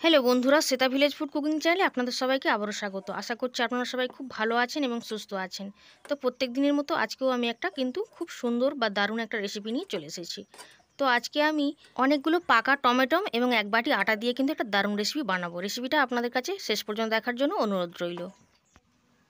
Hello বন্ধুরা, Shweta village food cooking চ্যানেলে আপনাদের সবাইকে আবারও স্বাগত। আশা করছি আপনারা সবাই খুব ভালো আছেন এবং সুস্থ আছেন। তো প্রত্যেক দিনের মতো আজকেও আমি একটা কিন্তু খুব সুন্দর বা দারুণ একটা রেসিপি নিয়ে চলে এসেছি। তো আজকে আমি অনেকগুলো পাকা টমেটো এবং এক বাটি আটা দিয়ে কিন্তু একটা দারুণ রেসিপি বানাবো। রেসিপিটা আপনাদের কাছে শেষ পর্যন্ত দেখার জন্য অনুরোধ রইল।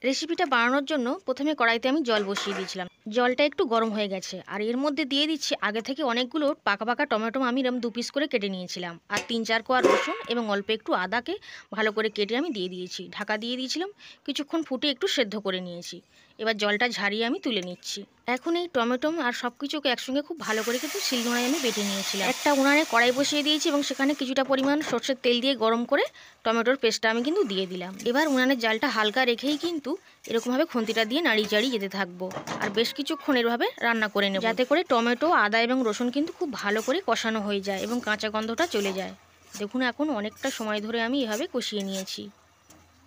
রেসিপিটা বানানোর জন্য প্রথমে কড়াইতে আমি জল বসিয়ে দিয়েছিলাম। জলটা একটু গরম হয়ে গেছে আর এর মধ্যে দিয়ে দিচ্ছি আগে থেকে অনেকগুলো পাকা পাকা টমেটো আমি এরকম 2 পিস করে কেটে নিয়েছিলাম, আর 3-4 কোয়া রসুন এবং অল্প একটু আদাকে ভালো করে কেটে আমি দিয়ে দিয়েছি। ঢাকা দিয়ে দিয়েছিলাম, কিছুক্ষণ ফুটে একটু সেদ্ধ করে নিয়েছি। এবার জলটা ঝারিয়ে আমি তুলে নিচ্ছি। এখন এই টমেটো আর সব কিছুকে একসঙ্গে খুব ভালো করে কিন্তু শিলনোড়ায় আমি বেটে নিয়েছিলাম। একটা উনানে কড়াই বসিয়ে দিয়েছি এবং সেখানে কিছুটা পরিমাণ সর্ষের তেল দিয়ে গরম করে টমেটোর পেস্টটা আমি কিন্তু দিয়ে দিলাম। এবার উনানের জালটা হালকা রেখেই কিন্তু এরকমভাবে খুন্তিটা দিয়ে নাড়িয়ে চাড়িয়ে যেতে থাকবো আর বেশ কিছুক্ষণ এভাবে রান্না করে নেব, যাতে করে টমেটো, আদা এবং রসুন কিন্তু খুব ভালো করে কষানো হয়ে যায় এবং কাঁচা গন্ধটা চলে যায়। দেখুন এখন অনেকটা সময় ধরে আমি এভাবে কষিয়ে নিয়েছি।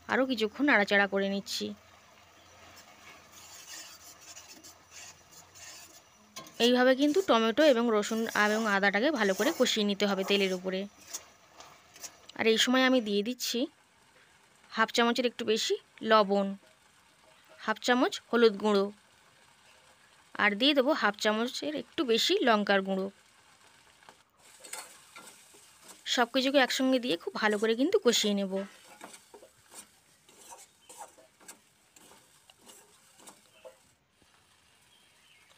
আরও কিছুক্ষণ নাড়াচাড়া করে নিচ্ছি। এইভাবে কিন্তু টমেটো এবং রসুন এবং আদাটাকে ভালো করে কষিয়ে নিতে হবে তেলের উপরে। আর এই সময় আমি দিয়ে দিচ্ছি হাফ চামচের একটু বেশি লবণ, হাফ চামচ হলুদ গুঁড়ো, আর দিয়ে দেবো হাফ চামচের একটু বেশি লঙ্কার গুঁড়ো। সব কিছুকে একসঙ্গে দিয়ে খুব ভালো করে কিন্তু কষিয়ে নেব।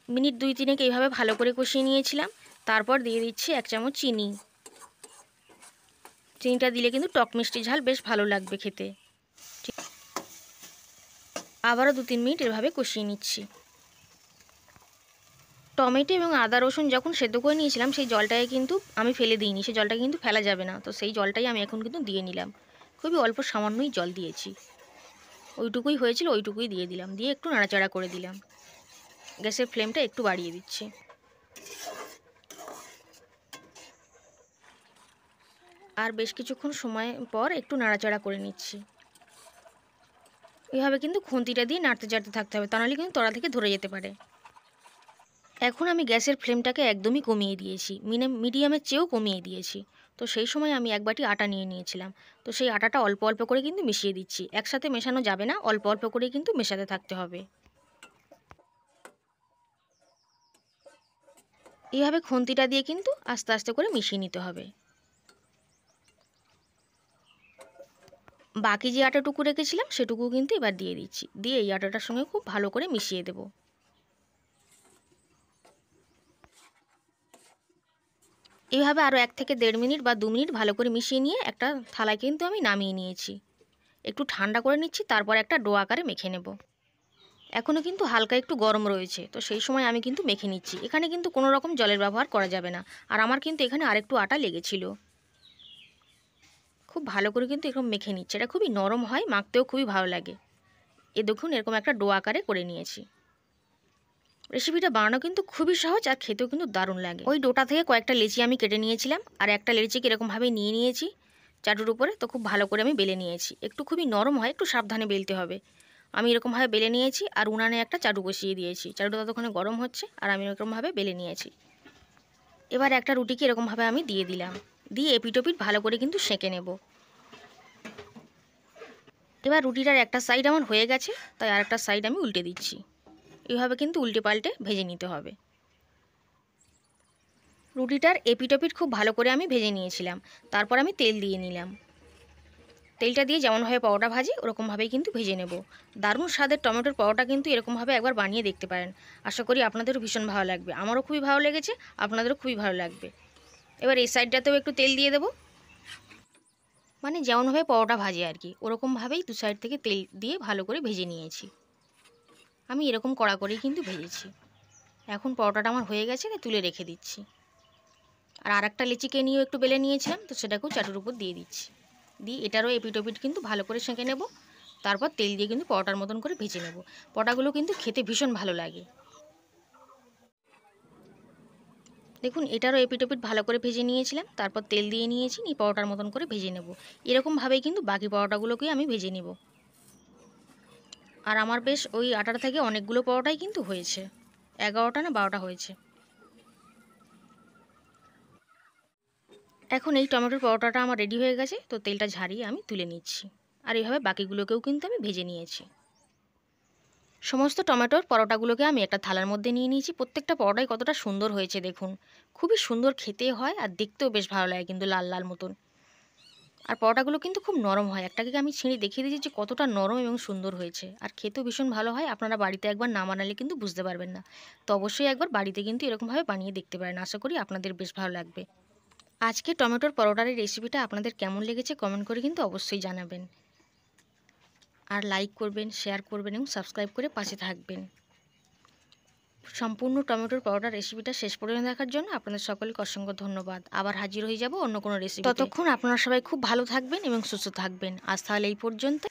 মিনিট 2-3 এইভাবে ভালো করে কষিয়ে নিয়েছিলাম। তারপর দিয়ে দিচ্ছি 1 চামচ চিনি। চিনিটা দিলে কিন্তু টক মিষ্টি ঝাল বেশ ভালো লাগবে খেতে। আবারও 2-3 মিনিট এভাবে কষিয়ে নিচ্ছি। টমেটো এবং আদা রসুন যখন সেদ্ধ করে নিয়েছিলাম সেই জলটাকে কিন্তু আমি ফেলে দিইনি, সেই জলটা কিন্তু ফেলা যাবে না। তো সেই জলটাই আমি এখন কিন্তু দিয়ে নিলাম। খুবই অল্প সামান্যই জল দিয়েছি, ওইটুকুই হয়েছিল ওইটুকুই দিয়ে দিলাম। দিয়ে একটু নাড়াচাড়া করে দিলাম। গ্যাসের ফ্লেমটা একটু বাড়িয়ে দিচ্ছি। আর বেশ কিছুক্ষণ সময় পর একটু নাড়াচাড়া করে নিচ্ছি। এভাবে কিন্তু খুন্তিটা দিয়ে নাড়তে চাড়তে থাকতে হবে, তা নাহলে কিন্তু তলা থেকে ধরে যেতে পারে। এখন আমি গ্যাসের ফ্লেমটাকে একদমই কমিয়ে দিয়েছি, মিডিয়ামের চেয়েও কমিয়ে দিয়েছি। তো সেই সময় আমি এক বাটি আটা নিয়ে নিয়েছিলাম। তো সেই আটাটা অল্প অল্প করে কিন্তু মিশিয়ে দিচ্ছি। একসাথে মেশানো যাবে না, অল্প অল্প করে কিন্তু মেশাতে থাকতে হবে। এইভাবে খুন্তিটা দিয়ে কিন্তু আস্তে আস্তে করে মিশিয়ে নিতে হবে। বাকি যে আটাটুকু রেখেছিলাম সেটুকু কিন্তু এবার দিয়ে দিচ্ছি। দিয়ে এই আটাটার সঙ্গে খুব ভালো করে মিশিয়ে দেব। এইভাবে আরও 1 থেকে 1.5 মিনিট বা 2 মিনিট ভালো করে মিশিয়ে নিয়ে একটা থালায় কিন্তু আমি নামিয়ে নিয়েছি। একটু ঠান্ডা করে নিচ্ছি, তারপর একটা ডো আকারে মেখে নেব। এখনও কিন্তু হালকা একটু গরম রয়েছে, তো সেই সময় আমি কিন্তু মেখে নিচ্ছি। এখানে কিন্তু কোনো রকম জলের ব্যবহার করা যাবে না। আর আমার কিন্তু এখানে আরেকটু আটা লেগেছিল। খুব ভালো করে কিন্তু এরকম মেখে নিচ্ছে। এটা খুবই নরম হয়, মাখতেও খুবই ভালো লাগে। দেখুন এরকম একটা ডো আকারে করে নিয়েছি। রেসিপিটা বানানো কিন্তু খুবই সহজ আর খেতেও কিন্তু দারুণ লাগে। ওই ডোটা থেকে কয়েকটা লেচি আমি কেটে নিয়েছিলাম, আর একটা লেচিকে এরকমভাবে নিয়ে নিয়েছি চাটুর উপরে। তো খুব ভালো করে আমি বেলে নিয়েছি। একটু খুবই নরম হয়, একটু সাবধানে বেলতে হবে। আমি এরকমভাবে বেলে নিয়েছি আর উনানে একটা চাটু বসিয়ে দিয়েছি। চাটুটা ততক্ষণে গরম হচ্ছে আর আমি এরকমভাবে বেলে নিয়েছি। এবার একটা রুটিকে এরকমভাবে আমি দিয়ে দিলাম। দিয়ে এপিটোপিট ভালো করে কিন্তু সেঁকে নেব। এবার রুটিটার একটা সাইড আমার হয়ে গেছে, তাই আরেকটা সাইড আমি উল্টে দিচ্ছি। এইভাবে কিন্তু উল্টে পাল্টে ভেজে নিতে হবে। রুটিটার এপিটোপিট খুব ভালো করে আমি ভেজে নিয়েছিলাম। তারপর আমি তেল দিয়ে নিলাম। তেলটা দিয়ে যেমনভাবে পরোটা ভাজি ওরকমভাবেই কিন্তু ভেজে নেব। দারুণ স্বাদের টমেটোর পরোটা কিন্তু এরকমভাবে একবার বানিয়ে দেখতে পারেন। আশা করি আপনাদেরও ভীষণ ভালো লাগবে। আমারও খুবই ভালো লেগেছে, আপনাদেরও খুবই ভালো লাগবে। এবার এই সাইডটাতেও একটু তেল দিয়ে দেবো। মানে যেমনভাবে পরোটা ভাজি আর কি, ওরকমভাবেই 2 সাইড থেকে তেল দিয়ে ভালো করে ভেজে নিয়েছি। আমি এরকম কড়া করেই কিন্তু ভেজেছি। এখন পরোটাটা আমার হয়ে গেছে, তাই তুলে রেখে দিচ্ছি। আর আরেকটা লিচিকে নিয়েও একটু বেলে নিয়েছিলাম, তো সেটাকেও চাটুর উপর দিয়ে দিচ্ছি। দিয়ে এটারও এপিটোপিট কিন্তু ভালো করে সেঁকে নেব। তারপর তেল দিয়ে কিন্তু পরোটার মতন করে ভেজে নেব। পরোটাগুলো কিন্তু খেতে ভীষণ ভালো লাগে। দেখুন এটারও এপিটোপিট ভালো করে ভেজে নিয়েছিলাম, তারপর তেল দিয়ে নিয়েছি, নিয়ে পরোটার মতন করে ভেজে নেব। এরকমভাবেই কিন্তু বাকি পরোটাগুলোকেই আমি ভেজে নেব। আর আমার বেশ ওই আটাটা থেকে অনেকগুলো পরোটাই কিন্তু হয়েছে, 11টা না 12টা হয়েছে। এখন এই টমেটোর পরোটাটা আমার রেডি হয়ে গেছে, তো তেলটা ঝারিয়ে আমি তুলে নিচ্ছি। আর এইভাবে বাকিগুলোকেও কিন্তু আমি ভেজে নিয়েছি। সমস্ত টমেটোর পরোটাগুলোকে আমি একটা থালার মধ্যে নিয়ে নিয়েছি। প্রত্যেকটা পরোটাই কতটা সুন্দর হয়েছে দেখুন। খুবই সুন্দর খেতে হয় আর দেখতেও বেশ ভালো লাগে কিন্তু লাল লাল মতন। আর পরোটাগুলো কিন্তু খুব নরম হয়। একটাকে আমি ছিঁড়ে দেখিয়ে দিয়েছি যে কতটা নরম এবং সুন্দর হয়েছে। আর খেতেও ভীষণ ভালো হয়। আপনারা বাড়িতে একবার না বানালে কিন্তু বুঝতে পারবেন না। তো অবশ্যই একবার বাড়িতে কিন্তু এরকমভাবে বানিয়ে দেখতে পারেন। আশা করি আপনাদের বেশ ভালো লাগবে। আজকে টমেটোর পরোটার এই রেসিপিটা আপনাদের কেমন লেগেছে কমেন্ট করে কিন্তু অবশ্যই জানাবেন। আর লাইক করবেন, শেয়ার করবেন এবং সাবস্ক্রাইব করে পাশে থাকবেন। সম্পূর্ণ টমেটোর পরোটার রেসিপিটা শেষ পর্যন্ত দেখার জন্য আপনাদের সকলকে অসংখ্য ধন্যবাদ। আবার হাজির হয়ে যাব অন্য কোনো রেসিপি। ততক্ষণ আপনারা সবাই খুব ভালো থাকবেন এবং সুস্থ থাকবেন। আজ তাহলে এই পর্যন্ত।